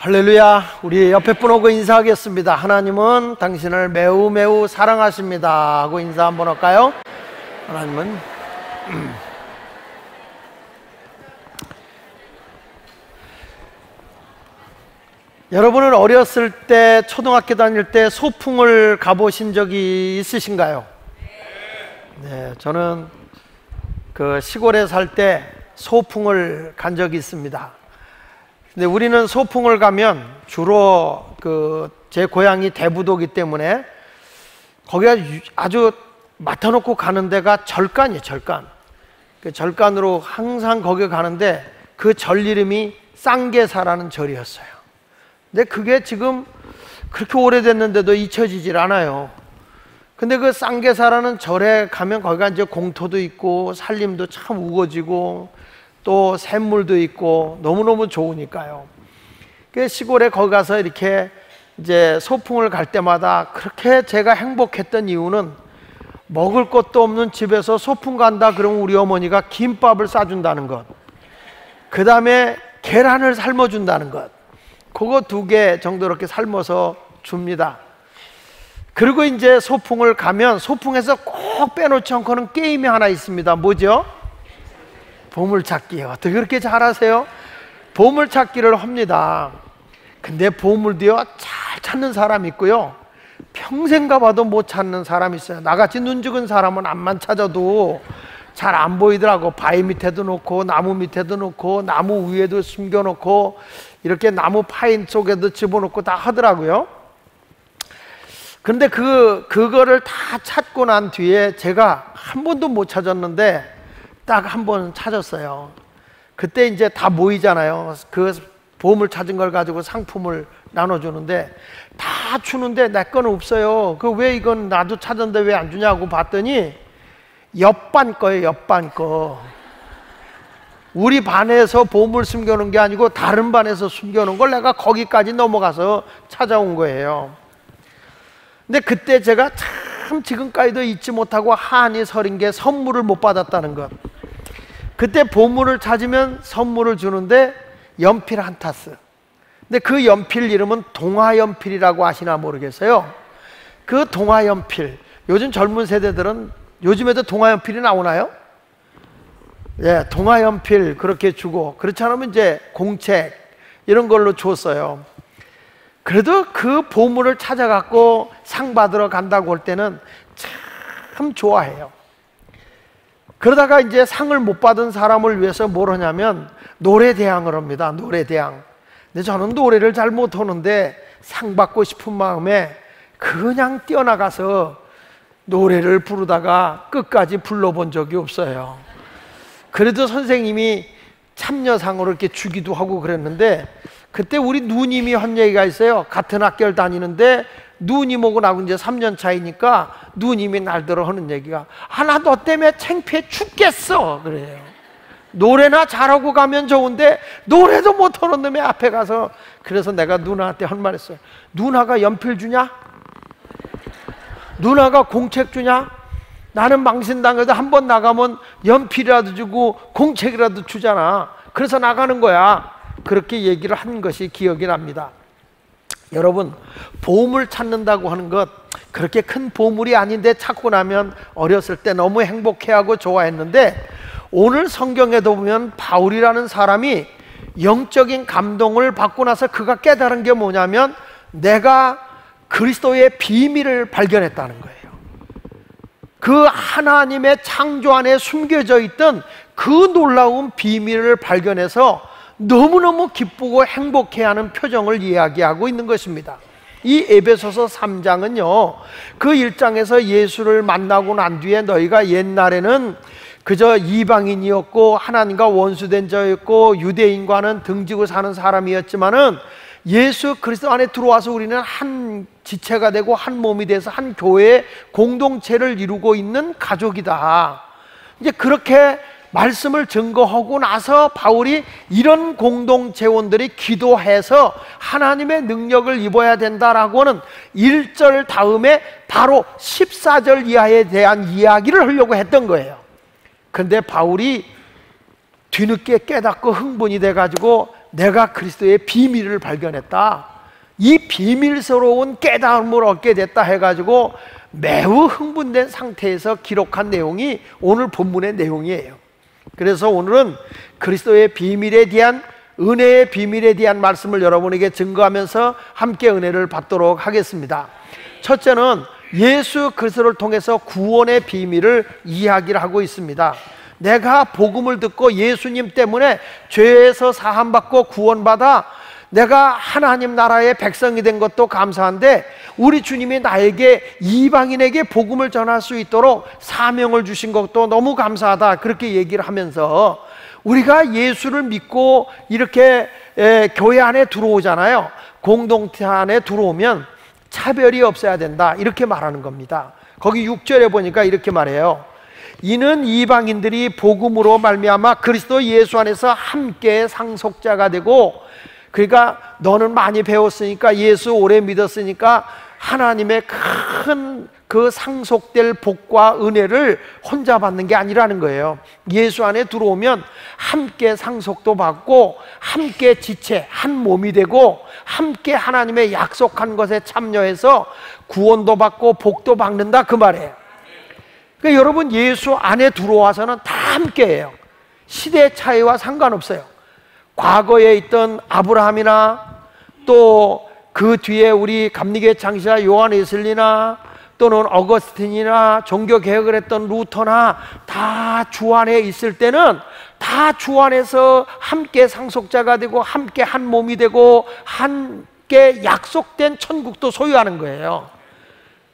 할렐루야. 우리 옆에 분 오고 인사하겠습니다. 하나님은 당신을 매우 매우 사랑하십니다 하고 인사 한번 할까요? 하나님은 여러분은 어렸을 때 초등학교 다닐 때 소풍을 가보신 적이 있으신가요? 네, 저는 그 시골에 살 때 소풍을 간 적이 있습니다. 근데 우리는 소풍을 가면 주로 제 고향이 대부도기 때문에 거기가 아주 맡아놓고 가는 데가 절간이에요. 절간. 그 절간으로 항상 거기 가는데 그 절 이름이 쌍계사라는 절이었어요. 근데 그게 지금 그렇게 오래됐는데도 잊혀지질 않아요. 근데 그 쌍계사라는 절에 가면 거기가 이제 공터도 있고 살림도 참 우거지고 또 샘물도 있고 너무너무 좋으니까요. 그 시골에 거기 가서 이렇게 이제 소풍을 갈 때마다 그렇게 제가 행복했던 이유는 먹을 것도 없는 집에서 소풍 간다 그러면 우리 어머니가 김밥을 싸준다는 것, 그 다음에 계란을 삶아준다는 것, 그거 2개 정도 이렇게 삶아서 줍니다. 그리고 이제 소풍을 가면 소풍에서 꼭 빼놓지 않고는 게임이 하나 있습니다. 뭐죠? 보물찾기요. 어떻게 그렇게 잘하세요? 보물찾기를 합니다. 근데 보물도요, 잘 찾는 사람 있고요, 평생 가봐도 못 찾는 사람 있어요. 나같이 눈 죽은 사람은 앞만 찾아도 잘 안 보이더라고. 바위 밑에도 놓고 나무 밑에도 놓고 나무 위에도 숨겨놓고 이렇게 나무 파인 속에도 집어넣고 다 하더라고요. 그런데 그거를 다 찾고 난 뒤에 제가 한 번도 못 찾았는데 딱 한 번 찾았어요. 그때 이제 다 모이잖아요. 그 보물 찾은 걸 가지고 상품을 나눠주는데 다 주는데 내 거는 없어요. 왜 이건 나도 찾았는데 왜 안 주냐고 봤더니 옆반 거예요. 옆반 거. 우리 반에서 보물 숨겨놓은 게 아니고 다른 반에서 숨겨놓은 걸 내가 거기까지 넘어가서 찾아온 거예요. 근데 그때 제가 참 지금까지도 잊지 못하고 한이 서린 게 선물을 못 받았다는 것. 그때 보물을 찾으면 선물을 주는데 연필 한 타스. 근데 그 연필 이름은 동화연필이라고 아시나 모르겠어요. 그 동화연필, 요즘 젊은 세대들은 요즘에도 동화연필이 나오나요? 예, 동화연필 그렇게 주고, 그렇지 않으면 이제 공책 이런 걸로 줬어요. 그래도 그 보물을 찾아갖고 상 받으러 간다고 할 때는 참 좋아해요. 그러다가 이제 상을 못 받은 사람을 위해서 뭘 하냐면 노래대항을 합니다. 노래대항. 근데 저는 노래를 잘 못하는데 상 받고 싶은 마음에 그냥 뛰어나가서 노래를 부르다가 끝까지 불러본 적이 없어요. 그래도 선생님이 참여상으로 이렇게 주기도 하고 그랬는데, 그때 우리 누님이 한 얘기가 있어요. 같은 학교를 다니는데 누님하고 나하고 이제 3년 차이니까 누님이 날들어 하는 얘기가, 나 너 때문에 창피해 죽겠어 그래요. 노래나 잘하고 가면 좋은데 노래도 못하는 놈의 앞에 가서. 그래서 내가 누나한테 한 말 했어요. 누나가 연필 주냐? 누나가 공책 주냐? 나는 망신당해도 한 번 나가면 연필이라도 주고 공책이라도 주잖아. 그래서 나가는 거야. 그렇게 얘기를 한 것이 기억이 납니다. 여러분, 보물 찾는다고 하는 것 그렇게 큰 보물이 아닌데 찾고 나면 어렸을 때 너무 행복해하고 좋아했는데, 오늘 성경에도 보면 바울이라는 사람이 영적인 감동을 받고 나서 그가 깨달은 게 뭐냐면 내가 그리스도의 비밀을 발견했다는 거예요. 그 하나님의 창조 안에 숨겨져 있던 그 놀라운 비밀을 발견해서 너무너무 기쁘고 행복해하는 표정을 이야기하고 있는 것입니다. 이 에베소서 3장은요, 그 1장에서 예수를 만나고 난 뒤에 너희가 옛날에는 그저 이방인이었고 하나님과 원수된 자였고 유대인과는 등지고 사는 사람이었지만은 예수 그리스도 안에 들어와서 우리는 한 지체가 되고 한 몸이 돼서 한 교회의 공동체를 이루고 있는 가족이다. 이제 그렇게 말씀을 증거하고 나서 바울이 이런 공동체원들이 기도해서 하나님의 능력을 입어야 된다라고 하는 1절 다음에 바로 14절 이하에 대한 이야기를 하려고 했던 거예요. 그런데 바울이 뒤늦게 깨닫고 흥분이 돼가지고 내가 그리스도의 비밀을 발견했다, 이 비밀스러운 깨달음을 얻게 됐다 해가지고 매우 흥분된 상태에서 기록한 내용이 오늘 본문의 내용이에요. 그래서 오늘은 그리스도의 비밀에 대한, 은혜의 비밀에 대한 말씀을 여러분에게 증거하면서 함께 은혜를 받도록 하겠습니다. 첫째는 예수 그리스도를 통해서 구원의 비밀을 이야기를 하고 있습니다. 내가 복음을 듣고 예수님 때문에 죄에서 사함받고 구원받아 내가 하나님 나라의 백성이 된 것도 감사한데, 우리 주님이 나에게 이방인에게 복음을 전할 수 있도록 사명을 주신 것도 너무 감사하다, 그렇게 얘기를 하면서 우리가 예수를 믿고 이렇게 교회 안에 들어오잖아요. 공동체 안에 들어오면 차별이 없어야 된다, 이렇게 말하는 겁니다. 거기 6절에 보니까 이렇게 말해요. 이는 이방인들이 복음으로 말미암아 그리스도 예수 안에서 함께 상속자가 되고, 그러니까 너는 많이 배웠으니까, 예수 오래 믿었으니까 하나님의 큰 그 상속될 복과 은혜를 혼자 받는 게 아니라는 거예요. 예수 안에 들어오면 함께 상속도 받고, 함께 지체, 한 몸이 되고, 함께 하나님의 약속한 것에 참여해서 구원도 받고 복도 받는다, 그 말이에요. 그러니까 여러분, 예수 안에 들어와서는 다 함께해요. 시대 차이와 상관없어요. 과거에 있던 아브라함이나 또 그 뒤에 우리 감리교회 창시자 요한 웨슬리나 또는 어거스틴이나 종교개혁을 했던 루터나 다 주 안에 있을 때는 다 주 안에서 함께 상속자가 되고 함께 한 몸이 되고 함께 약속된 천국도 소유하는 거예요.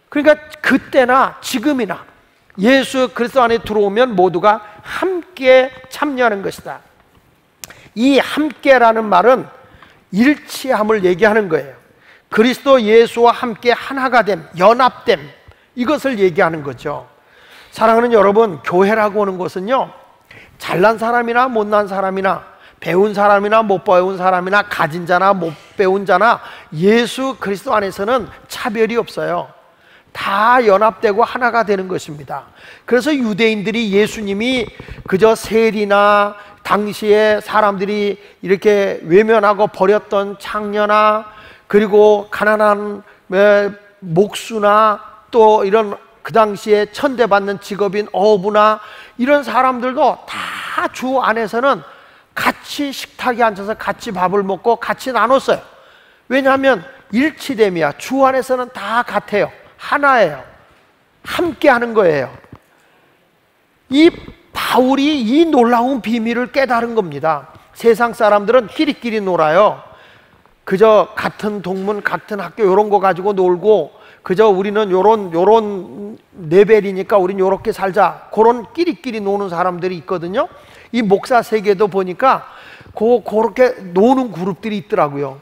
그러니까 그때나 지금이나 예수 그리스도 안에 들어오면 모두가 함께 참여하는 것이다. 이 함께라는 말은 일치함을 얘기하는 거예요. 그리스도 예수와 함께 하나가 됨, 연합됨, 이것을 얘기하는 거죠. 사랑하는 여러분, 교회라고 하는 것은요, 잘난 사람이나 못난 사람이나 배운 사람이나 못 배운 사람이나 가진 자나 못 배운 자나 예수 그리스도 안에서는 차별이 없어요. 다 연합되고 하나가 되는 것입니다. 그래서 유대인들이 예수님이 그저 세리나 당시에 사람들이 이렇게 외면하고 버렸던 창녀나, 그리고 가난한 목수나, 또 이런 그 당시에 천대받는 직업인 어부나, 이런 사람들도 다 주 안에서는 같이 식탁에 앉아서 같이 밥을 먹고 같이 나눴어요. 왜냐하면 일치됨이야. 주 안에서는 다 같아요. 하나예요. 함께 하는 거예요. 이 바울이 이 놀라운 비밀을 깨달은 겁니다. 세상 사람들은 끼리끼리 놀아요. 그저 같은 동문, 같은 학교 이런 거 가지고 놀고, 그저 우리는 요런 레벨이니까 우린 요렇게 살자, 그런 끼리끼리 노는 사람들이 있거든요. 이 목사 세계도 보니까 그렇게 노는 그룹들이 있더라고요.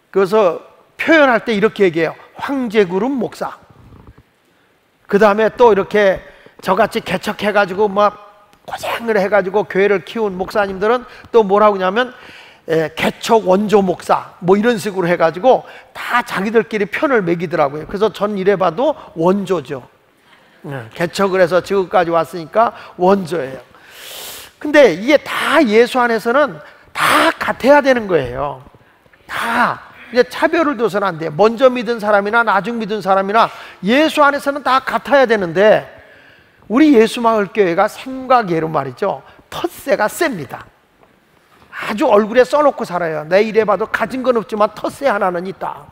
그래서 표현할 때 이렇게 얘기해요. 황제 그룹 목사. 그 다음에 또 이렇게 저같이 개척해가지고 막 고생을 해가지고 교회를 키운 목사님들은 또 뭐라고 하냐면 개척 원조 목사, 뭐 이런 식으로 해가지고 다 자기들끼리 편을 매기더라고요. 그래서 전 이래봐도 원조죠. 개척을 해서 지금까지 왔으니까 원조예요. 근데 이게 다 예수 안에서는 다 같아야 되는 거예요. 다. 이제 차별을 둬서는 안 돼요. 먼저 믿은 사람이나 나중 믿은 사람이나 예수 안에서는 다 같아야 되는데, 우리 예수마을교회가 생각예로 말이죠, 텃세가 셉니다. 아주 얼굴에 써놓고 살아요. 내 이래봐도 가진 건 없지만 텃세 하나는 있다.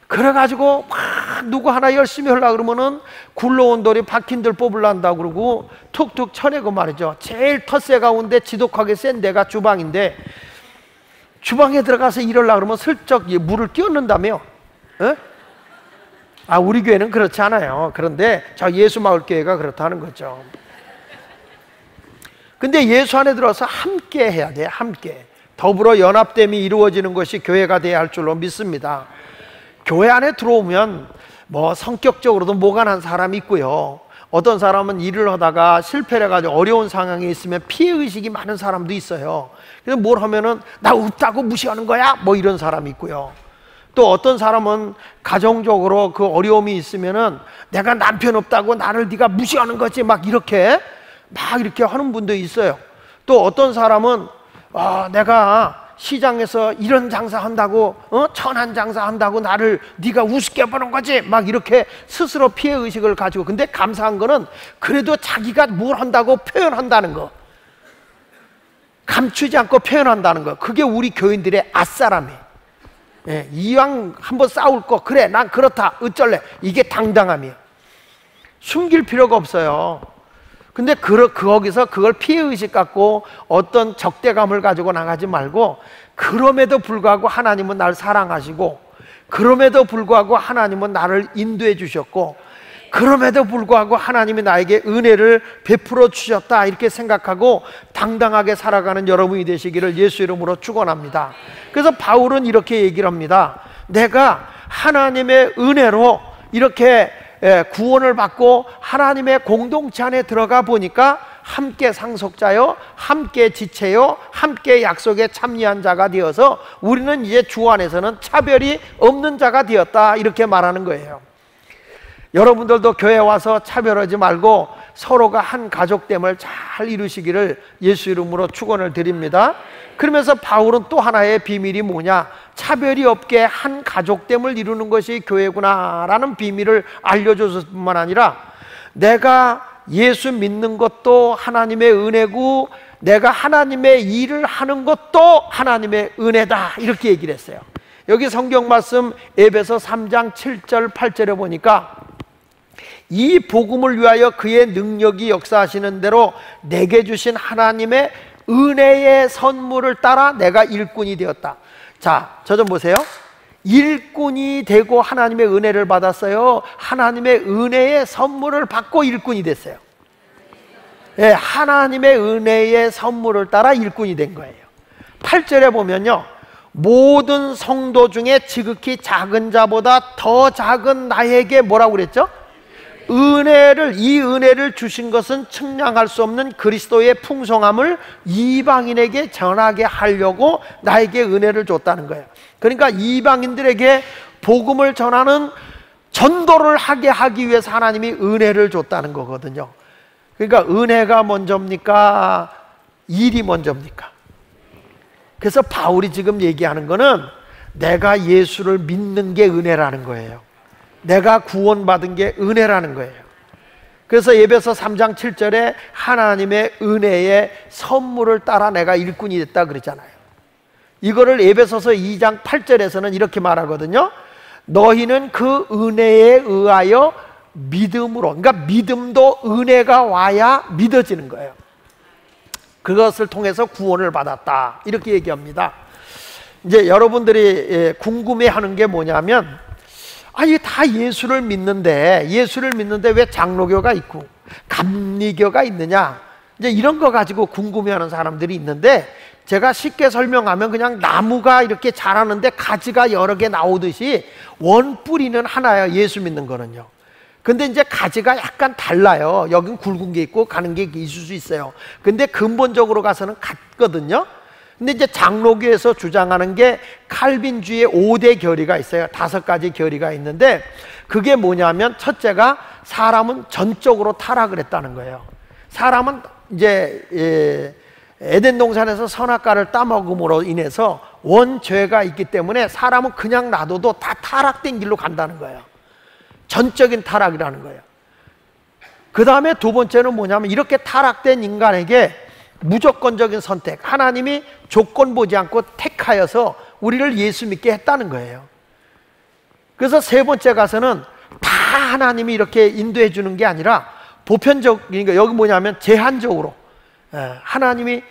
그래가지고 막 누구 하나 열심히 하려고 그러면은 굴러온 돌이 박힌들 뽑으려고 그러고 툭툭 쳐내고 말이죠. 제일 텃세 가운데 지독하게 센 데가 주방인데, 주방에 들어가서 일하려고 그러면 슬쩍 물을 끼얹는다며. 우리 교회는 그렇지 않아요. 그런데 저 예수마을교회가 그렇다는 거죠. 근데 예수 안에 들어서 함께 해야 돼요. 함께 더불어 연합됨이 이루어지는 것이 교회가 돼야 할 줄로 믿습니다. 교회 안에 들어오면 뭐 성격적으로도 모간한 사람이 있고요, 어떤 사람은 일을 하다가 실패를 해가지고 어려운 상황에 있으면 피해의식이 많은 사람도 있어요. 그래서 뭘 하면은 나 없다고 무시하는 거야, 뭐 이런 사람이 있고요. 또 어떤 사람은 가정적으로 그 어려움이 있으면은 내가 남편 없다고 나를 네가 무시하는 거지, 막 이렇게 하는 분도 있어요. 또 어떤 사람은 내가 시장에서 이런 장사한다고 천한 장사한다고 나를 네가 우습게 보는 거지 막 이렇게 스스로 피해의식을 가지고, 근데 감사한 거는 그래도 자기가 뭘 한다고 표현한다는 거, 감추지 않고 표현한다는 거, 그게 우리 교인들의 아싸람이에요. 이왕 한번 싸울 거, 그래 난 그렇다 어쩔래, 이게 당당함이에요. 숨길 필요가 없어요. 근데 거기서 그걸 피해의식 갖고 어떤 적대감을 가지고 나가지 말고, 그럼에도 불구하고 하나님은 나를 사랑하시고, 그럼에도 불구하고 하나님은 나를 인도해 주셨고, 그럼에도 불구하고 하나님이 나에게 은혜를 베풀어 주셨다, 이렇게 생각하고 당당하게 살아가는 여러분이 되시기를 예수 이름으로 축원합니다. 그래서 바울은 이렇게 얘기를 합니다. 내가 하나님의 은혜로 이렇게 구원을 받고 하나님의 공동체 안에 들어가 보니까 함께 상속자요, 함께 지체요, 함께 약속에 참여한 자가 되어서 우리는 이제 주 안에서는 차별이 없는 자가 되었다, 이렇게 말하는 거예요. 여러분들도 교회 와서 차별하지 말고 서로가 한 가족됨을 잘 이루시기를 예수 이름으로 축원을 드립니다. 그러면서 바울은 또 하나의 비밀이 뭐냐, 차별이 없게 한 가족됨을 이루는 것이 교회구나 라는 비밀을 알려줬을 뿐만 아니라, 내가 예수 믿는 것도 하나님의 은혜고 내가 하나님의 일을 하는 것도 하나님의 은혜다, 이렇게 얘기를 했어요. 여기 성경 말씀 에베소 3장 7절 8절에 보니까, 이 복음을 위하여 그의 능력이 역사하시는 대로 내게 주신 하나님의 은혜의 선물을 따라 내가 일꾼이 되었다. 자, 저 좀 보세요. 일꾼이 되고 하나님의 은혜를 받았어요? 하나님의 은혜의 선물을 받고 일꾼이 됐어요? 네, 하나님의 은혜의 선물을 따라 일꾼이 된 거예요. 8절에 보면요, 모든 성도 중에 지극히 작은 자보다 더 작은 나에게 뭐라고 그랬죠? 이 은혜를 주신 것은 측량할 수 없는 그리스도의 풍성함을 이방인에게 전하게 하려고 나에게 은혜를 줬다는 거예요. 그러니까 이방인들에게 복음을 전하는 전도를 하기 위해서 하나님이 은혜를 줬다는 거거든요. 그러니까 은혜가 먼저입니까? 일이 먼저입니까? 그래서 바울이 지금 얘기하는 거는 내가 예수를 믿는 게 은혜라는 거예요. 내가 구원받은 게 은혜라는 거예요. 그래서 에베소 3장 7절에 하나님의 은혜의 선물을 따라 내가 일꾼이 됐다 그랬잖아요. 이거를 에베소서 2장 8절에서는 이렇게 말하거든요. 너희는 그 은혜에 의하여 믿음으로, 그러니까 믿음도 은혜가 와야 믿어지는 거예요. 그것을 통해서 구원을 받았다, 이렇게 얘기합니다. 이제 여러분들이 궁금해하는 게 뭐냐면, 아니 다 예수를 믿는데 왜 장로교가 있고 감리교가 있느냐, 이제 이런 거 가지고 궁금해하는 사람들이 있는데, 제가 쉽게 설명하면 그냥 나무가 이렇게 자라는데 가지가 여러 개 나오듯이 원뿌리는 하나예요, 예수 믿는 거는요. 근데 이제 가지가 약간 달라요. 여긴 굵은 게 있고 가는 게 있을 수 있어요. 근데 근본적으로 가서는 같거든요. 근데 이제 장로교에서 주장하는 게 칼빈주의 5대 결의가 있어요. 5가지 결의가 있는데, 그게 뭐냐면, 첫째가 사람은 전적으로 타락을 했다는 거예요. 사람은 이제 에덴 동산에서 선악과를 따먹음으로 인해서 원죄가 있기 때문에 사람은 그냥 놔둬도 다 타락된 길로 간다는 거예요. 전적인 타락이라는 거예요. 그 다음에 두 번째는 뭐냐면, 이렇게 타락된 인간에게 무조건적인 선택, 하나님이 조건 보지 않고 택하여서 우리를 예수 믿게 했다는 거예요. 그래서 세 번째 가서는 다 하나님이 이렇게 인도해 주는 게 아니라 보편적, 그러니까 여기 뭐냐면 제한적으로 하나님이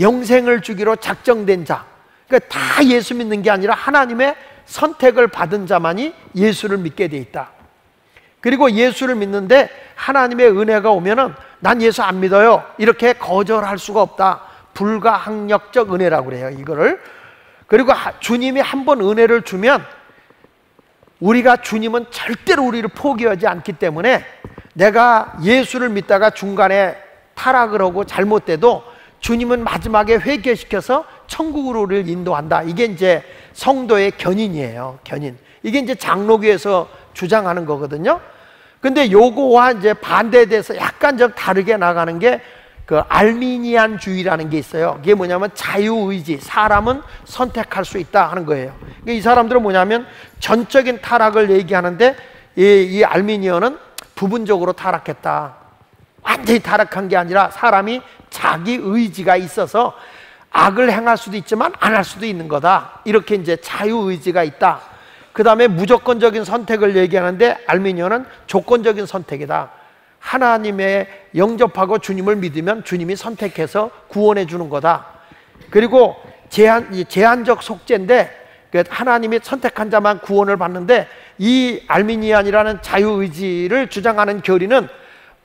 영생을 주기로 작정된 자, 그러니까 다 예수 믿는 게 아니라 하나님의 선택을 받은 자만이 예수를 믿게 돼 있다. 그리고 예수를 믿는데 하나님의 은혜가 오면은 난 예수 안 믿어요, 이렇게 거절할 수가 없다. 불가항력적 은혜라고 그래요, 이거를. 그리고 주님이 한번 은혜를 주면 우리가, 주님은 절대로 우리를 포기하지 않기 때문에, 내가 예수를 믿다가 중간에 타락을 하고 잘못돼도 주님은 마지막에 회개시켜서 천국으로 우리를 인도한다. 이게 이제 성도의 견인이에요, 견인. 이게 이제 장로교에서 주장하는 거거든요. 근데 요거와 이제 반대돼서 약간 좀 다르게 나가는 게 그 알미니안주의라는 게 있어요. 그게 뭐냐면 자유의지, 사람은 선택할 수 있다 하는 거예요. 그러니까 이 사람들은 뭐냐면 전적인 타락을 얘기하는데 이 알미니언은 부분적으로 타락했다. 완전히 타락한 게 아니라 사람이 자기 의지가 있어서 악을 행할 수도 있지만 안 할 수도 있는 거다. 이렇게 이제 자유의지가 있다. 그 다음에 무조건적인 선택을 얘기하는데 알미니언은 조건적인 선택이다. 하나님의 영접하고 주님을 믿으면 주님이 선택해서 구원해 주는 거다. 그리고 제한적 속죄인데 하나님이 선택한 자만 구원을 받는데 이 알미니안이라는 자유의지를 주장하는 교리는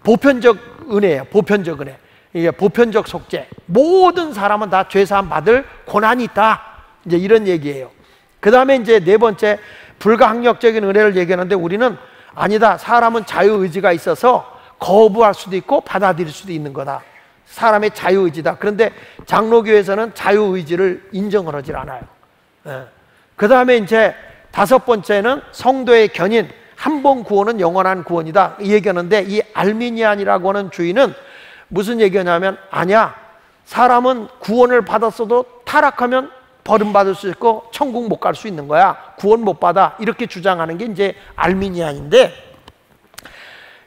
보편적 은혜예요. 보편적 은혜. 이게 보편적 속죄. 모든 사람은 다 죄사함 받을 고난이 있다. 이제 이런 얘기예요. 그 다음에 이제 네 번째 불가항력적인 은혜를 얘기하는데 우리는 아니다. 사람은 자유의지가 있어서 거부할 수도 있고 받아들일 수도 있는 거다. 사람의 자유의지다. 그런데 장로교에서는 자유의지를 인정을 하질 않아요. 그 다음에 이제 다섯 번째는 성도의 견인, 한 번 구원은 영원한 구원이다 이 얘기하는데 이 알미니안이라고 하는 주의는 무슨 얘기냐면 아니야. 사람은 구원을 받았어도 타락하면 버림받을 수 있고 천국 못 갈 수 있는 거야. 구원 못 받아. 이렇게 주장하는 게 이제 알미니안인데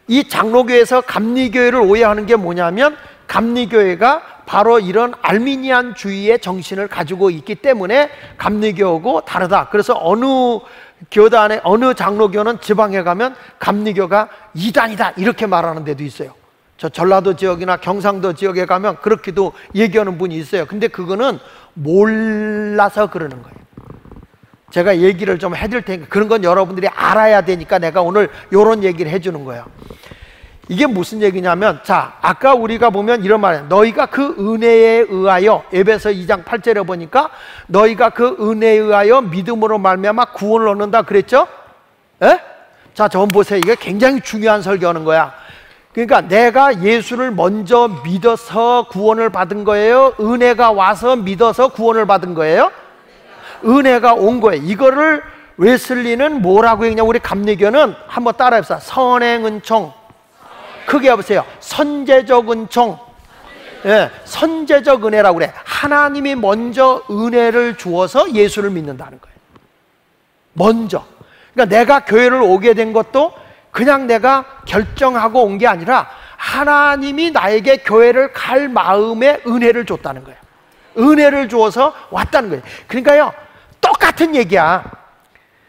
이 장로교에서 감리교회를 오해하는 게 뭐냐면 감리교회가 바로 이런 알미니안주의의 정신을 가지고 있기 때문에 감리교하고 다르다. 그래서 어느 교단에 어느 장로교는 지방에 가면 감리교가 이단이다 이렇게 말하는 데도 있어요. 저 전라도 지역이나 경상도 지역에 가면 그렇게도 얘기하는 분이 있어요. 근데 그거는 몰라서 그러는 거예요. 제가 얘기를 좀 해줄 테니까 그런 건 여러분들이 알아야 되니까 내가 오늘 이런 얘기를 해주는 거예요. 이게 무슨 얘기냐면 자 아까 우리가 보면 이런 말이에요. 너희가 그 은혜에 의하여 에베소 2장 8절에 보니까 너희가 그 은혜에 의하여 믿음으로 말미암아 구원을 얻는다 그랬죠? 에? 자 전 보세요. 이게 굉장히 중요한 설교하는 거야. 그러니까 내가 예수를 먼저 믿어서 구원을 받은 거예요? 은혜가 와서 믿어서 구원을 받은 거예요? 은혜가 온 거예요. 이거를 웨슬리는 뭐라고 했냐? 우리 감리교는 한번 따라해봅시다. 선행은총. 크게 해보세요. 선제적 은총. 예, 선제적 은혜라고 그래. 하나님이 먼저 은혜를 주어서 예수를 믿는다는 거예요. 먼저. 그러니까 내가 교회를 오게 된 것도 그냥 내가 결정하고 온 게 아니라 하나님이 나에게 교회를 갈 마음에 은혜를 줬다는 거예요. 은혜를 주어서 왔다는 거예요. 그러니까요 똑같은 얘기야.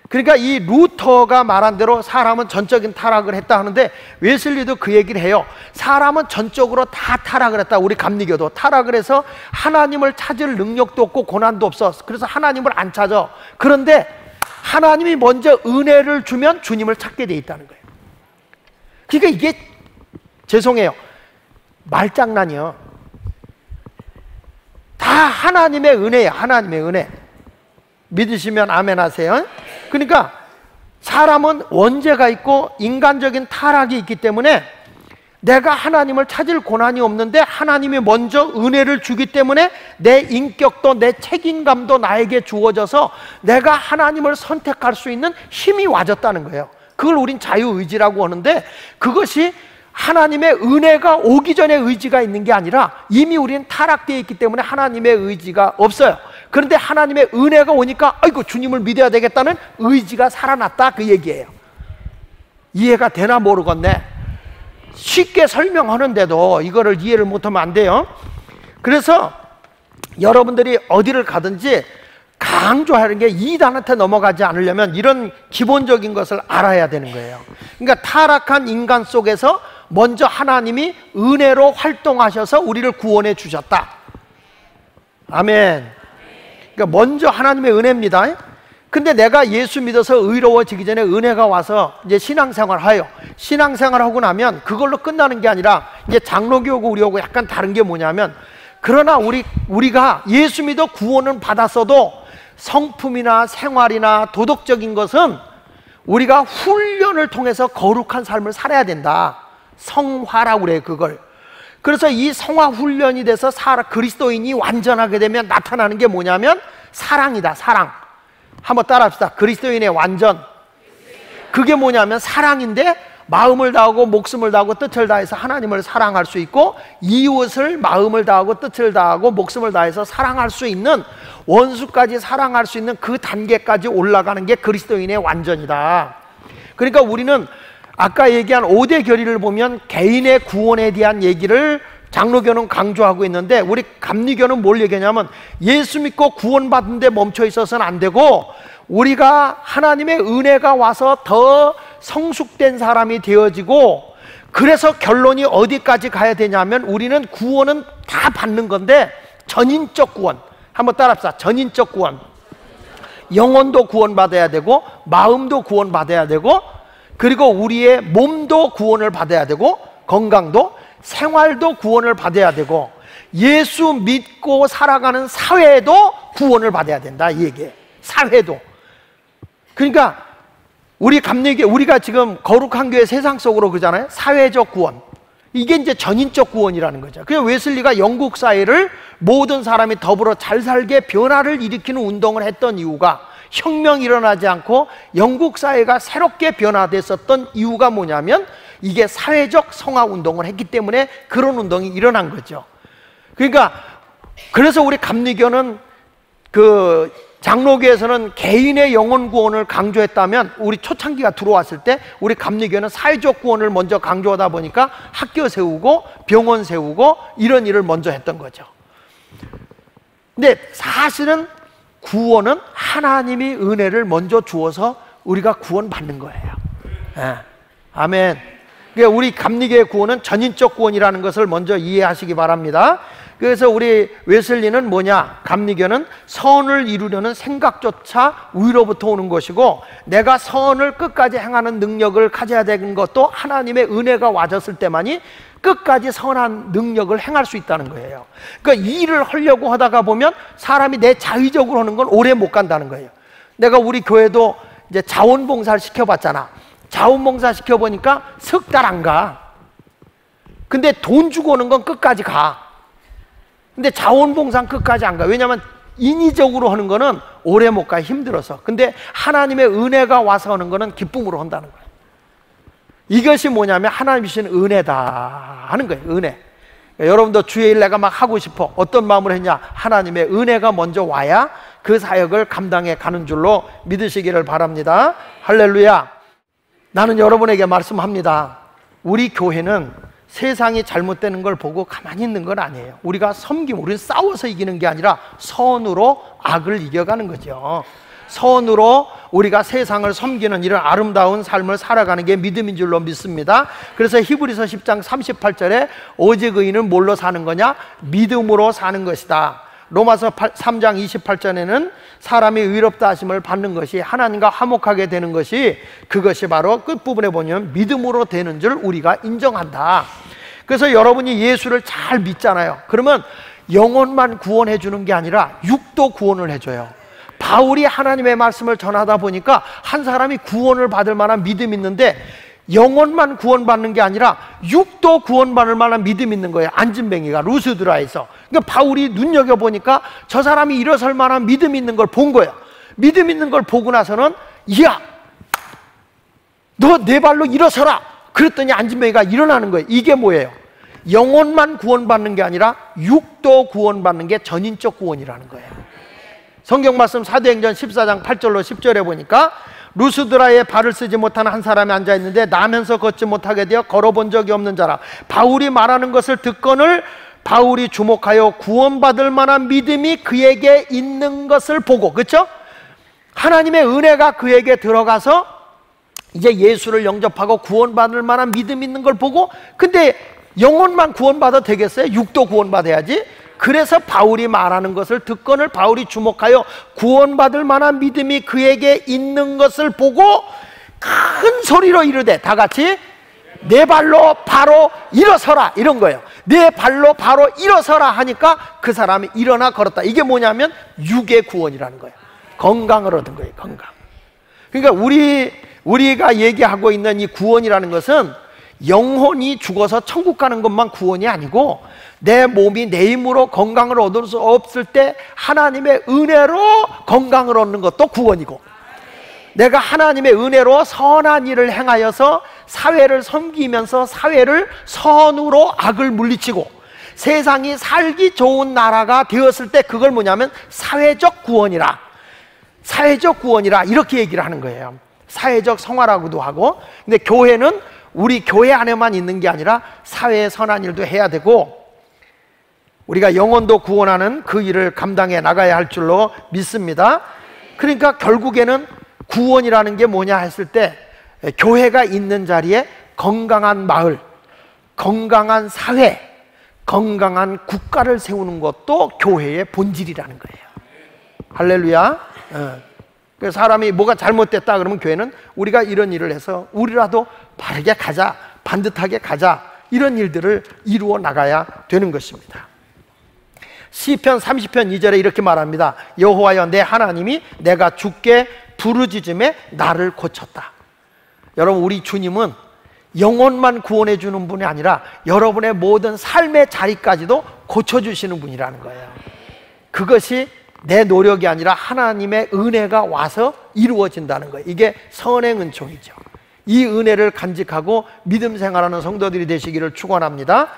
그러니까 이 루터가 말한 대로 사람은 전적인 타락을 했다 하는데 웨슬리도 그 얘기를 해요. 사람은 전적으로 다 타락을 했다. 우리 감리교도 타락을 해서 하나님을 찾을 능력도 없고 고난도 없어. 그래서 하나님을 안 찾아. 그런데 하나님이 먼저 은혜를 주면 주님을 찾게 돼 있다는 거예요. 그러니까 이게 죄송해요. 말장난이요. 다 하나님의 은혜예요. 하나님의 은혜. 믿으시면 아멘 하세요. 그러니까 사람은 원죄가 있고 인간적인 타락이 있기 때문에 내가 하나님을 찾을 고난이 없는데 하나님이 먼저 은혜를 주기 때문에 내 인격도 내 책임감도 나에게 주어져서 내가 하나님을 선택할 수 있는 힘이 와졌다는 거예요. 그걸 우린 자유의지라고 하는데 그것이 하나님의 은혜가 오기 전에 의지가 있는 게 아니라 이미 우리는 타락되어 있기 때문에 하나님의 의지가 없어요. 그런데 하나님의 은혜가 오니까 아이고 주님을 믿어야 되겠다는 의지가 살아났다 그 얘기예요. 이해가 되나 모르겠네. 쉽게 설명하는데도 이거를 이해를 못하면 안 돼요. 그래서 여러분들이 어디를 가든지 강조하는 게 이단한테 넘어가지 않으려면 이런 기본적인 것을 알아야 되는 거예요. 그러니까 타락한 인간 속에서 먼저 하나님이 은혜로 활동하셔서 우리를 구원해 주셨다. 아멘. 그러니까 먼저 하나님의 은혜입니다. 근데 내가 예수 믿어서 의로워지기 전에 은혜가 와서 이제 신앙생활 하요. 신앙생활 하고 나면 그걸로 끝나는 게 아니라 이제 장로교하고 우리하고 약간 다른 게 뭐냐면 그러나 우리가 예수 믿어 구원은 받았어도 성품이나 생활이나 도덕적인 것은 우리가 훈련을 통해서 거룩한 삶을 살아야 된다. 성화라고 그래요, 그걸. 그래서 이 성화 훈련이 돼서 그리스도인이 완전하게 되면 나타나는 게 뭐냐면 사랑이다, 사랑. 한번 따라 합시다. 그리스도인의 완전. 그게 뭐냐면 사랑인데 마음을 다하고 목숨을 다하고 뜻을 다해서 하나님을 사랑할 수 있고, 이웃을 마음을 다하고 뜻을 다하고 목숨을 다해서 사랑할 수 있는, 원수까지 사랑할 수 있는 그 단계까지 올라가는 게 그리스도인의 완전이다. 그러니까 우리는 아까 얘기한 5대 결의를 보면 개인의 구원에 대한 얘기를 장로교는 강조하고 있는데, 우리 감리교는 뭘 얘기하냐면 예수 믿고 구원받은 데 멈춰 있어서는 안 되고, 우리가 하나님의 은혜가 와서 더 성숙된 사람이 되어지고, 그래서 결론이 어디까지 가야 되냐면 우리는 구원은 다 받는 건데 전인적 구원, 한번 따라합시다. 전인적 구원. 영혼도 구원받아야 되고, 마음도 구원받아야 되고, 그리고 우리의 몸도 구원을 받아야 되고, 건강도, 생활도 구원을 받아야 되고, 예수 믿고 살아가는 사회도 구원을 받아야 된다, 이 얘기예요. 사회도. 그러니까 우리 감리교, 우리가 지금 거룩한 교회 세상 속으로 그러잖아요. 사회적 구원. 이게 이제 전인적 구원이라는 거죠. 그래서 웨슬리가 영국 사회를 모든 사람이 더불어 잘 살게 변화를 일으키는 운동을 했던 이유가, 혁명이 일어나지 않고 영국 사회가 새롭게 변화됐었던 이유가 뭐냐면, 이게 사회적 성화 운동을 했기 때문에 그런 운동이 일어난 거죠. 그러니까 그래서 우리 감리교는, 그 장로교에서는 개인의 영혼 구원을 강조했다면, 우리 초창기가 들어왔을 때 우리 감리교는 사회적 구원을 먼저 강조하다 보니까 학교 세우고 병원 세우고 이런 일을 먼저 했던 거죠. 근데 사실은 구원은 하나님이 은혜를 먼저 주어서 우리가 구원받는 거예요. 네. 아멘. 그러니까 우리 감리교의 구원은 전인적 구원이라는 것을 먼저 이해하시기 바랍니다. 그래서 우리 웨슬리는 뭐냐? 감리교는 선을 이루려는 생각조차 위로부터 오는 것이고, 내가 선을 끝까지 행하는 능력을 가져야 되는 것도 하나님의 은혜가 와졌을 때만이 끝까지 선한 능력을 행할 수 있다는 거예요. 그러니까 이 일을 하려고 하다가 보면 사람이 내 자의적으로 하는 건 오래 못 간다는 거예요. 내가 우리 교회도 이제 자원봉사를 시켜봤잖아. 자원봉사 시켜보니까 석 달 안 가. 근데 돈 주고 오는 건 끝까지 가. 근데 자원봉사는 끝까지 안 가. 왜냐하면 인위적으로 하는 거는 오래 못 가, 힘들어서. 근데 하나님의 은혜가 와서 하는 거는 기쁨으로 한다는 거예요. 이것이 뭐냐면 하나님이 주신 은혜다 하는 거예요. 은혜. 그러니까 여러분도 주일 내가 막 하고 싶어. 어떤 마음으로 했냐? 하나님의 은혜가 먼저 와야 그 사역을 감당해 가는 줄로 믿으시기를 바랍니다. 할렐루야. 나는 여러분에게 말씀합니다. 우리 교회는 세상이 잘못되는 걸 보고 가만히 있는 건 아니에요. 우리가 섬김, 우리는 싸워서 이기는 게 아니라 선으로 악을 이겨가는 거죠. 선으로 우리가 세상을 섬기는 이런 아름다운 삶을 살아가는 게 믿음인 줄로 믿습니다. 그래서 히브리서 10장 38절에 오직 의인은 뭘로 사는 거냐? 믿음으로 사는 것이다. 로마서 3장 28절에는 사람이 의롭다 하심을 받는 것이, 하나님과 화목하게 되는 것이, 그것이 바로 끝부분에 보면 믿음으로 되는 줄 우리가 인정한다. 그래서 여러분이 예수를 잘 믿잖아요. 그러면 영혼만 구원해 주는 게 아니라 육도 구원을 해줘요. 바울이 하나님의 말씀을 전하다 보니까 한 사람이 구원을 받을 만한 믿음이 있는데, 영혼만 구원받는 게 아니라 육도 구원받을 만한 믿음이 있는 거예요. 안진뱅이가 루스드라에서. 그러니까 바울이 눈여겨보니까 저 사람이 일어설 만한 믿음이 있는 걸 본 거예요. 믿음 있는 걸 보고 나서는, 야, 너 내 발로 일어서라. 그랬더니 안진뱅이가 일어나는 거예요. 이게 뭐예요? 영혼만 구원받는 게 아니라 육도 구원받는 게 전인적 구원이라는 거예요. 성경 말씀 사도행전 14장 8절로 10절에 보니까, 루스드라에 발을 쓰지 못하는 한 사람이 앉아있는데 나면서 걷지 못하게 되어 걸어본 적이 없는 자라. 바울이 말하는 것을 듣거늘 바울이 주목하여 구원받을 만한 믿음이 그에게 있는 것을 보고, 그렇죠? 하나님의 은혜가 그에게 들어가서 이제 예수를 영접하고 구원받을 만한 믿음이 있는 걸 보고, 근데 영혼만 구원받아도 되겠어요? 육도 구원받아야지. 그래서 바울이 말하는 것을 듣거늘 바울이 주목하여 구원받을 만한 믿음이 그에게 있는 것을 보고 큰 소리로 이르되, 다 같이 내 발로 바로 일어서라, 이런 거예요. 내 발로 바로 일어서라 하니까 그 사람이 일어나 걸었다. 이게 뭐냐면 육의 구원이라는 거예요. 건강을 얻은 거예요. 건강. 그러니까 우리가 얘기하고 있는 이 구원이라는 것은 영혼이 죽어서 천국 가는 것만 구원이 아니고, 내 몸이 내 힘으로 건강을 얻을 수 없을 때 하나님의 은혜로 건강을 얻는 것도 구원이고, 내가 하나님의 은혜로 선한 일을 행하여서 사회를 섬기면서 사회를 선으로 악을 물리치고 세상이 살기 좋은 나라가 되었을 때 그걸 뭐냐면 사회적 구원이라, 사회적 구원이라 이렇게 얘기를 하는 거예요. 사회적 성화라고도 하고. 근데 교회는 우리 교회 안에만 있는 게 아니라 사회의 선한 일도 해야 되고 우리가 영혼도 구원하는 그 일을 감당해 나가야 할 줄로 믿습니다. 그러니까 결국에는 구원이라는 게 뭐냐 했을 때 교회가 있는 자리에 건강한 마을, 건강한 사회, 건강한 국가를 세우는 것도 교회의 본질이라는 거예요. 할렐루야. 그래서 사람이 뭐가 잘못됐다 그러면 교회는 우리가 이런 일을 해서 우리라도 바르게 가자, 반듯하게 가자, 이런 일들을 이루어 나가야 되는 것입니다. 시편 30편 2절에 이렇게 말합니다. 여호와여 내 하나님이 내가 죽게 부르짖음에 나를 고쳤다. 여러분, 우리 주님은 영혼만 구원해 주는 분이 아니라 여러분의 모든 삶의 자리까지도 고쳐주시는 분이라는 거예요. 그것이 내 노력이 아니라 하나님의 은혜가 와서 이루어진다는 거예요. 이게 선행 은총이죠. 이 은혜를 간직하고 믿음 생활하는 성도들이 되시기를 축원합니다.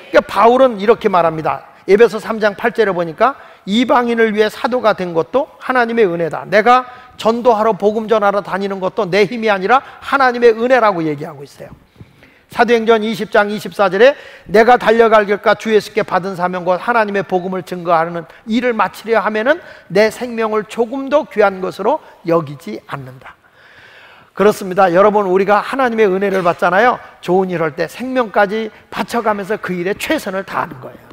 그러니까 바울은 이렇게 말합니다. 에베소 3장 8절에 보니까 이방인을 위해 사도가 된 것도 하나님의 은혜다. 내가 전도하러 복음 전하러 다니는 것도 내 힘이 아니라 하나님의 은혜라고 얘기하고 있어요. 사도행전 20장 24절에 내가 달려갈 길과 주 예수께 받은 사명 곧 하나님의 복음을 증거하는 일을 마치려 하면은 내 생명을 조금도 귀한 것으로 여기지 않는다. 그렇습니다. 여러분, 우리가 하나님의 은혜를 받잖아요. 좋은 일 할 때 생명까지 바쳐가면서 그 일에 최선을 다하는 거예요.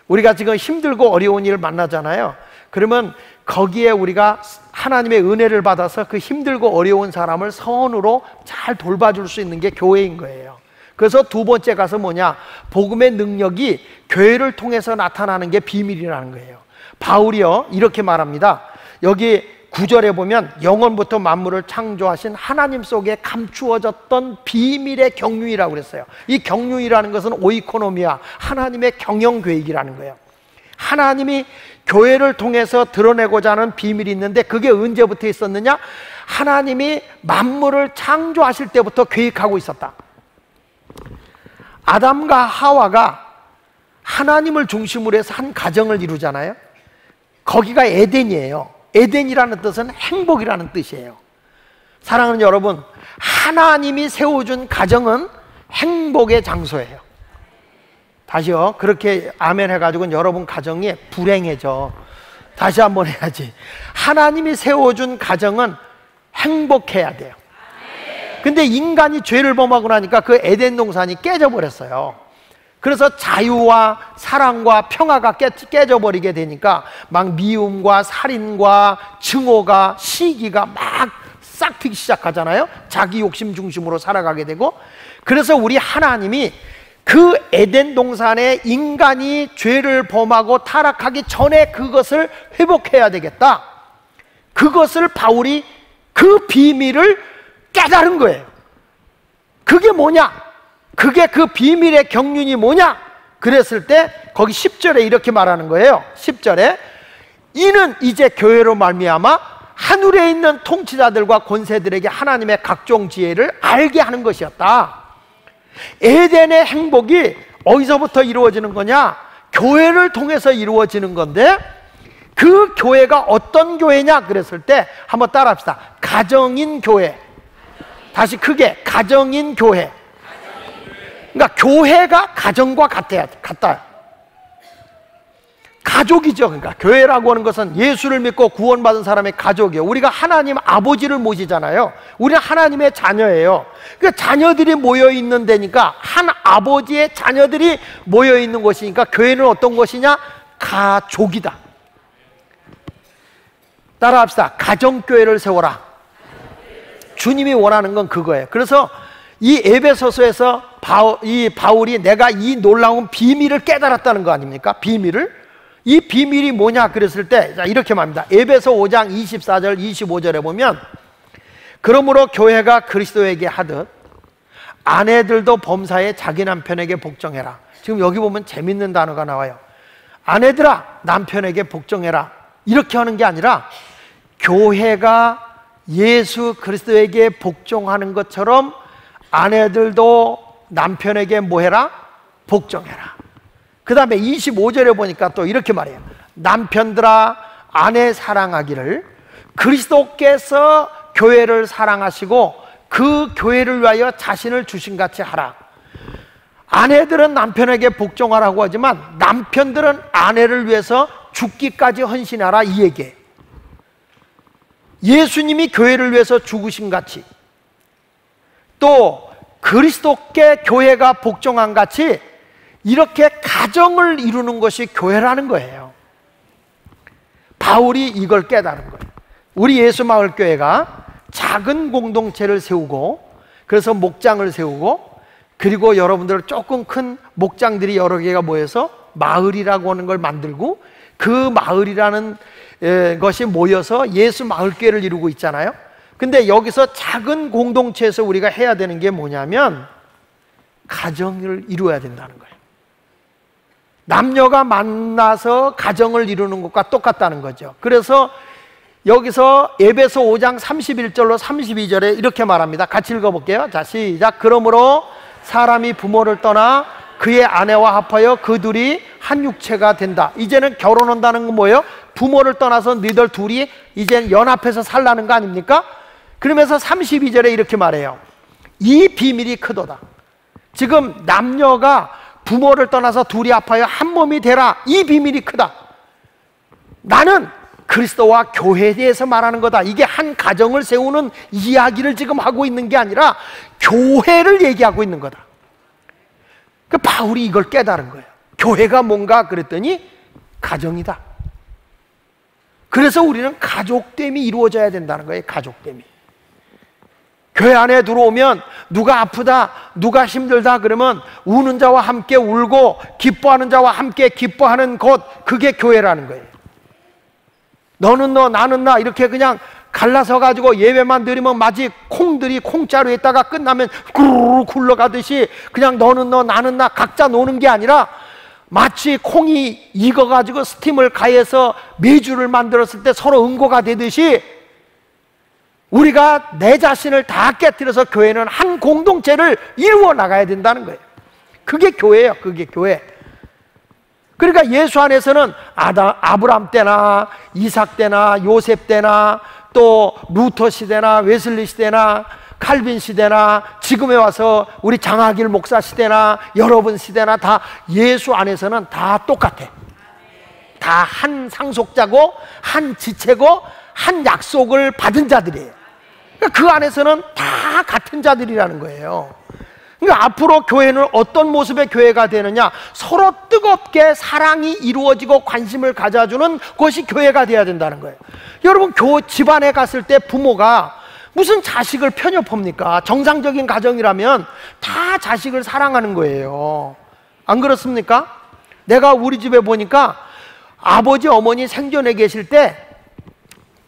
우리가 지금 힘들고 어려운 일을 만나잖아요. 그러면 거기에 우리가 하나님의 은혜를 받아서 그 힘들고 어려운 사람을 선으로 잘 돌봐줄 수 있는 게 교회인 거예요. 그래서 두 번째 가서 뭐냐, 복음의 능력이 교회를 통해서 나타나는 게 비밀이라는 거예요. 바울이요 이렇게 말합니다. 여기 9절에 보면 영원부터 만물을 창조하신 하나님 속에 감추어졌던 비밀의 경륜이라고 그랬어요. 이 경륜이라는 것은 오이코노미아, 하나님의 경영계획이라는 거예요. 하나님이 교회를 통해서 드러내고자 하는 비밀이 있는데 그게 언제부터 있었느냐? 하나님이 만물을 창조하실 때부터 계획하고 있었다. 아담과 하와가 하나님을 중심으로 해서 한 가정을 이루잖아요. 거기가 에덴이에요. 에덴이라는 뜻은 행복이라는 뜻이에요. 사랑하는 여러분, 하나님이 세워준 가정은 행복의 장소예요. 다시요, 그렇게 아멘 해가지고는 여러분 가정이 불행해져. 다시 한번 해야지. 하나님이 세워준 가정은 행복해야 돼요. 근데 인간이 죄를 범하고 나니까 그 에덴 동산이 깨져버렸어요. 그래서 자유와 사랑과 평화가 깨져버리게 되니까 막 미움과 살인과 증오가, 시기가 막 싹트기 시작하잖아요. 자기 욕심 중심으로 살아가게 되고. 그래서 우리 하나님이 그 에덴 동산에 인간이 죄를 범하고 타락하기 전에 그것을 회복해야 되겠다. 그것을 바울이 그 비밀을 깨달은 거예요. 그게 뭐냐? 그게 그 비밀의 경륜이 뭐냐? 그랬을 때 거기 10절에 이렇게 말하는 거예요. 10절에 이는 이제 교회로 말미암아 하늘에 있는 통치자들과 권세들에게 하나님의 각종 지혜를 알게 하는 것이었다. 에덴의 행복이 어디서부터 이루어지는 거냐? 교회를 통해서 이루어지는 건데 그 교회가 어떤 교회냐? 그랬을 때 한번 따라 합시다. 가정인 교회. 다시 크게, 가정인 교회. 그러니까 교회가 가정과 같다. 가족이죠. 그러니까 교회라고 하는 것은 예수를 믿고 구원받은 사람의 가족이에요. 우리가 하나님 아버지를 모시잖아요. 우리는 하나님의 자녀예요. 그러니까 자녀들이 모여 있는 데니까, 한 아버지의 자녀들이 모여 있는 곳이니까 교회는 어떤 것이냐? 가족이다. 따라합시다. 가정교회를 세워라. 주님이 원하는 건 그거예요. 그래서 이 에베소서에서 바울이 내가 이 놀라운 비밀을 깨달았다는 거 아닙니까? 비밀을. 이 비밀이 뭐냐 그랬을 때 이렇게 말합니다. 에베소 5장 24절 25절에 보면 그러므로 교회가 그리스도에게 하듯 아내들도 범사에 자기 남편에게 복종해라. 지금 여기 보면 재밌는 단어가 나와요. 아내들아 남편에게 복종해라. 이렇게 하는 게 아니라 교회가 예수 그리스도에게 복종하는 것처럼 아내들도 남편에게 뭐 해라? 복종해라. 그 다음에 25절에 보니까 또 이렇게 말해요. 남편들아 아내 사랑하기를 그리스도께서 교회를 사랑하시고 그 교회를 위하여 자신을 주신같이 하라. 아내들은 남편에게 복종하라고 하지만 남편들은 아내를 위해서 죽기까지 헌신하라, 이 얘기예요. 예수님이 교회를 위해서 죽으신 같이 또 그리스도께 교회가 복종한 같이 이렇게 가정을 이루는 것이 교회라는 거예요. 바울이 이걸 깨달은 거예요. 우리 예수마을교회가 작은 공동체를 세우고 그래서 목장을 세우고 그리고 여러분들 조금 큰 목장들이 여러 개가 모여서 마을이라고 하는 걸 만들고 그 마을이라는 것이 모여서 예수마을교회를 이루고 있잖아요. 근데 여기서 작은 공동체에서 우리가 해야 되는 게 뭐냐면 가정을 이루어야 된다는 거예요. 남녀가 만나서 가정을 이루는 것과 똑같다는 거죠. 그래서 여기서 에베소 5장 31절로 32절에 이렇게 말합니다. 같이 읽어볼게요. 자, 시작. 그러므로 사람이 부모를 떠나 그의 아내와 합하여 그 둘이 한 육체가 된다. 이제는 결혼한다는 건 뭐예요? 부모를 떠나서 너희들 둘이 이제 연합해서 살라는 거 아닙니까? 그러면서 32절에 이렇게 말해요. 이 비밀이 크도다. 지금 남녀가 부모를 떠나서 둘이 합하여 한 몸이 되라. 이 비밀이 크다. 나는 그리스도와 교회에 대해서 말하는 거다. 이게 한 가정을 세우는 이야기를 지금 하고 있는 게 아니라 교회를 얘기하고 있는 거다. 그 바울이 이걸 깨달은 거예요. 교회가 뭔가 그랬더니 가정이다. 그래서 우리는 가족됨이 이루어져야 된다는 거예요. 가족됨이. 교회 안에 들어오면 누가 아프다, 누가 힘들다 그러면 우는 자와 함께 울고 기뻐하는 자와 함께 기뻐하는 곳, 그게 교회라는 거예요. 너는 너 나는 나 이렇게 그냥 갈라서 가지고 예배만 드리면 마치 콩들이 콩자루에 있다가 끝나면 구르르 굴러가듯이 그냥 너는 너 나는 나 각자 노는 게 아니라 마치 콩이 익어가지고 스팀을 가해서 메주를 만들었을 때 서로 응고가 되듯이 우리가 내 자신을 다 깨뜨려서 교회는 한 공동체를 이루어 나가야 된다는 거예요. 그게 교회예요. 그게 교회. 그러니까 예수 안에서는 아브람 때나 이삭 때나 요셉 때나 또 루터 시대나 웨슬리 시대나 칼빈 시대나 지금에 와서 우리 장하길 목사 시대나 여러분 시대나 다 예수 안에서는 다 똑같아. 다 한 상속자고 한 지체고 한 약속을 받은 자들이에요. 그러니까 그 안에서는 다 같은 자들이라는 거예요. 그러니까 앞으로 교회는 어떤 모습의 교회가 되느냐? 서로 뜨겁게 사랑이 이루어지고 관심을 가져주는 것이 교회가 되어야 된다는 거예요. 여러분, 집안에 갔을 때 부모가 무슨 자식을 편협합니까? 정상적인 가정이라면 다 자식을 사랑하는 거예요. 안 그렇습니까? 내가 우리 집에 보니까 아버지 어머니 생전에 계실 때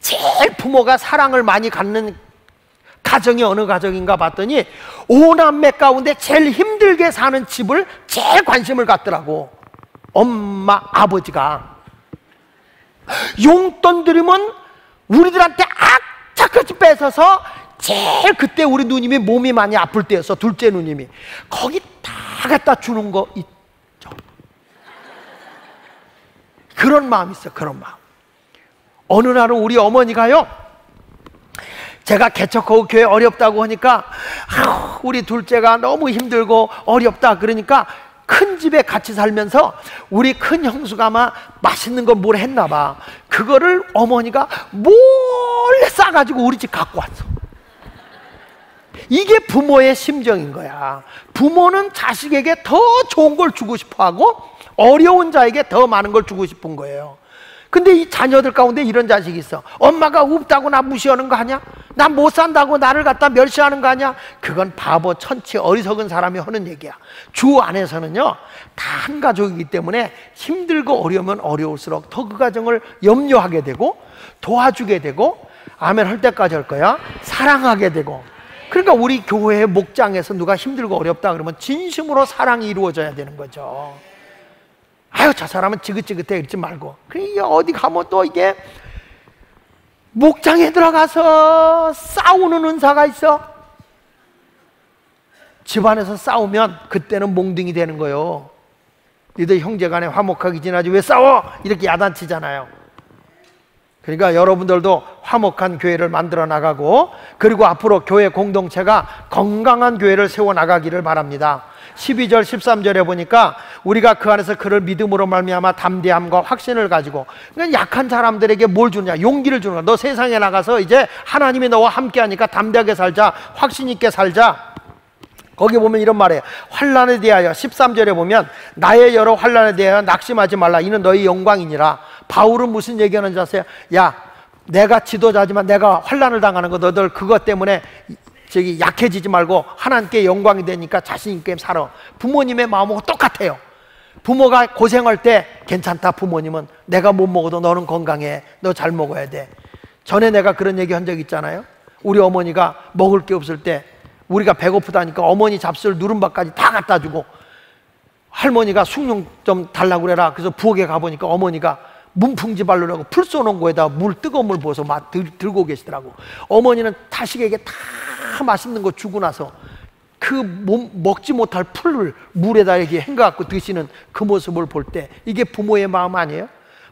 제일 부모가 사랑을 많이 갖는 가정이 어느 가정인가 봤더니 5남매 가운데 제일 힘들게 사는 집을 제일 관심을 갖더라고. 엄마 아버지가 용돈 들이면 우리들한테 악착같이 뺏어서 제일 그때 우리 누님이 몸이 많이 아플 때였어. 둘째 누님이 거기 다 갖다 주는 거 있죠. 그런 마음이 있어. 그런 마음. 어느 날은 우리 어머니가요, 제가 개척하고 교회 어렵다고 하니까 우리 둘째가 너무 힘들고 어렵다 그러니까 큰 집에 같이 살면서 우리 큰 형수가 아마 맛있는 거 뭘 했나 봐. 그거를 어머니가 몰래 싸가지고 우리 집 갖고 왔어. 이게 부모의 심정인 거야. 부모는 자식에게 더 좋은 걸 주고 싶어 하고 어려운 자에게 더 많은 걸 주고 싶은 거예요. 근데 이 자녀들 가운데 이런 자식이 있어. 엄마가 없다고 나 무시하는 거 아니야? 나 못 산다고 나를 갖다 멸시하는 거 아니야? 그건 바보, 천치, 어리석은 사람이 하는 얘기야. 주 안에서는요, 다 한 가족이기 때문에 힘들고 어려우면 어려울수록 더 그 가정을 염려하게 되고 도와주게 되고 아멘 할 때까지 할 거야. 사랑하게 되고. 그러니까 우리 교회의 목장에서 누가 힘들고 어렵다 그러면 진심으로 사랑이 이루어져야 되는 거죠. 아유, 저 사람은 지긋지긋해 이러지 말고. 그러니까 어디 가면 또 이게 목장에 들어가서 싸우는 은사가 있어. 집안에서 싸우면 그때는 몽둥이 되는 거예요. 너희들 형제간에 화목하게 지내지 왜 싸워? 이렇게 야단치잖아요. 그러니까 여러분들도 화목한 교회를 만들어 나가고, 그리고 앞으로 교회 공동체가 건강한 교회를 세워 나가기를 바랍니다. 12절 13절에 보니까 우리가 그 안에서 그를 믿음으로 말미암아 담대함과 확신을 가지고, 그러니까 약한 사람들에게 뭘 주냐? 용기를 주는 거야. 너 세상에 나가서 이제 하나님이 너와 함께 하니까 담대하게 살자, 확신 있게 살자. 거기 보면 이런 말이에요. 환난에 대하여 13절에 보면 나의 여러 환난에 대하여 낙심하지 말라, 이는 너희 영광이니라. 바울은 무슨 얘기하는지 아세요? 야, 내가 지도자지만 내가 환난을 당하는 거 너들 그것 때문에 약해지지 말고 하나님께 영광이 되니까 자신 있게 살아. 부모님의 마음하고 똑같아요. 부모가 고생할 때 괜찮다, 부모님은 내가 못 먹어도 너는 건강해, 너 잘 먹어야 돼. 전에 내가 그런 얘기 한 적 있잖아요. 우리 어머니가 먹을 게 없을 때 우리가 배고프다니까 어머니 잡술 누른밥까지 다 갖다 주고, 할머니가 숭늉 좀 달라고 그래라. 그래서 부엌에 가보니까 어머니가 문풍지 바르려고 풀 쏘는 거에다 뜨거운 물 부어서 막 들고 계시더라고. 어머니는 타식에게 다 맛있는 거 주고 나서 그 먹지 못할 풀을 물에다 이렇게 헹궈갖고 드시는 그 모습을 볼 때 이게 부모의 마음 아니에요?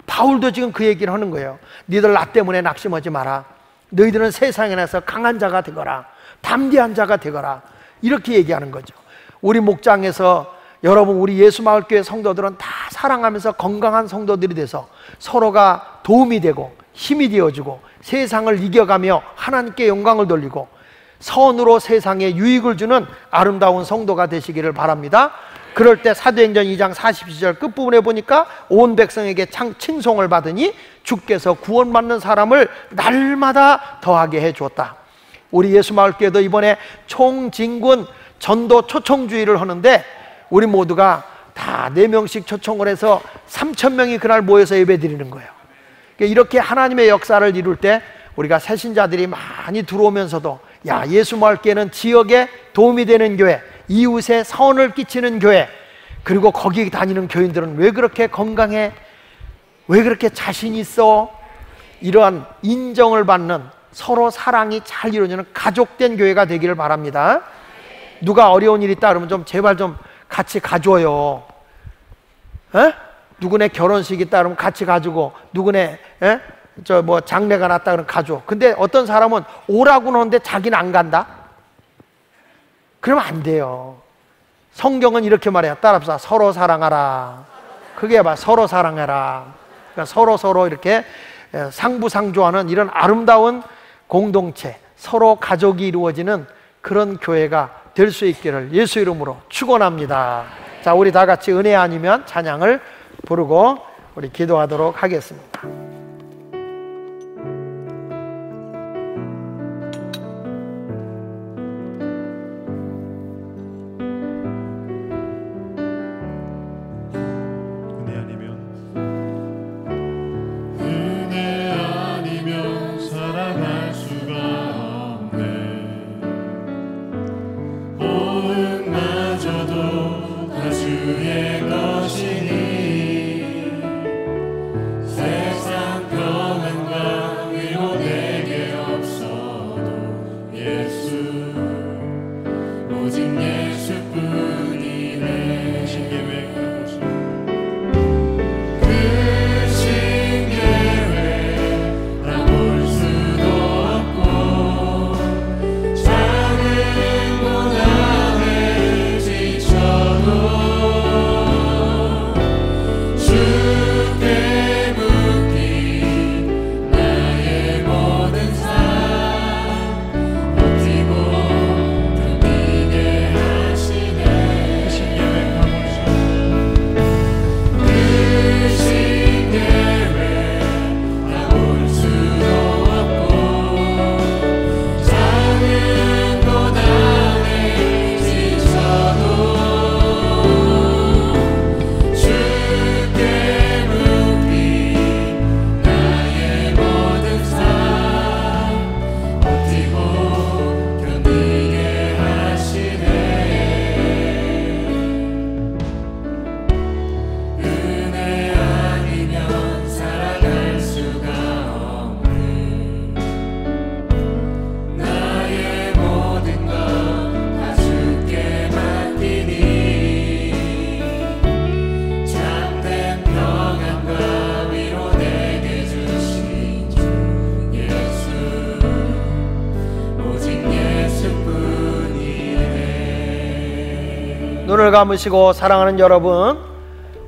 바울도 지금 그 얘기를 하는 거예요. 너희들 나 때문에 낙심하지 마라. 너희들은 세상에 나서 강한 자가 되거라, 담대한 자가 되거라, 이렇게 얘기하는 거죠. 우리 목장에서 여러분, 우리 예수마을교회 성도들은 다 사랑하면서 건강한 성도들이 돼서 서로가 도움이 되고 힘이 되어주고 세상을 이겨가며 하나님께 영광을 돌리고 선으로 세상에 유익을 주는 아름다운 성도가 되시기를 바랍니다. 그럴 때 사도행전 2장 42절 끝부분에 보니까 온 백성에게 칭송을 받으니 주께서 구원받는 사람을 날마다 더하게 해주었다. 우리 예수마을교회도 이번에 총진군 전도 초청주의를 하는데 우리 모두가 다 4명씩 초청을 해서 3,000명이 그날 모여서 예배드리는 거예요. 이렇게 하나님의 역사를 이룰 때 우리가 새신자들이 많이 들어오면서도, 야, 예수마을교회는 지역에 도움이 되는 교회, 이웃에 선을 끼치는 교회, 그리고 거기 다니는 교인들은 왜 그렇게 건강해? 왜 그렇게 자신 있어? 이러한 인정을 받는, 서로 사랑이 잘 이루어지는 가족된 교회가 되기를 바랍니다. 누가 어려운 일이 있다 그러면 좀 제발 좀 같이 가줘요. 에? 누구네 결혼식 있다 그러면 같이 가지고, 누구네 장례가 났다 그러면 가줘. 근데 어떤 사람은 오라고 하는데 자기는 안 간다? 그러면 안 돼요. 성경은 이렇게 말해요. 따라합시다. 서로 사랑하라. 그게 봐, 서로 사랑해라. 그러니까 서로 이렇게 상부상조하는 이런 아름다운 공동체, 서로 가족이 이루어지는 그런 교회가 될 수 있기를 예수 이름으로 축원합니다. 자, 우리 다 같이 은혜 아니면 찬양을 부르고 우리 기도하도록 하겠습니다. 주의 것이니 세상 손을 감으시고 사랑하는 여러분,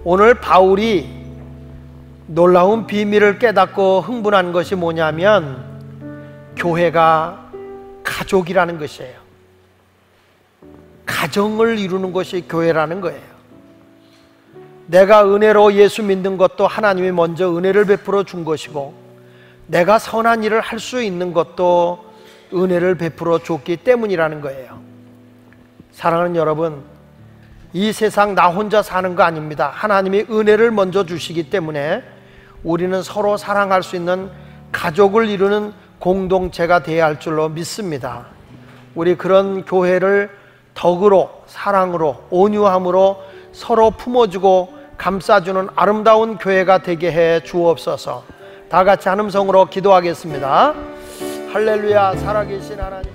오늘 바울이 놀라운 비밀을 깨닫고 흥분한 것이 뭐냐면 교회가 가족이라는 것이에요. 가정을 이루는 것이 교회라는 거예요. 내가 은혜로 예수 믿는 것도 하나님이 먼저 은혜를 베풀어 준 것이고, 내가 선한 일을 할 수 있는 것도 은혜를 베풀어 줬기 때문이라는 거예요. 사랑하는 여러분, 이 세상 나 혼자 사는 거 아닙니다. 하나님이 은혜를 먼저 주시기 때문에 우리는 서로 사랑할 수 있는 가족을 이루는 공동체가 되어야 할 줄로 믿습니다. 우리 그런 교회를 덕으로, 사랑으로, 온유함으로 서로 품어주고 감싸주는 아름다운 교회가 되게 해 주옵소서. 다 같이 한 음성으로 기도하겠습니다. 할렐루야. 살아계신 하나님.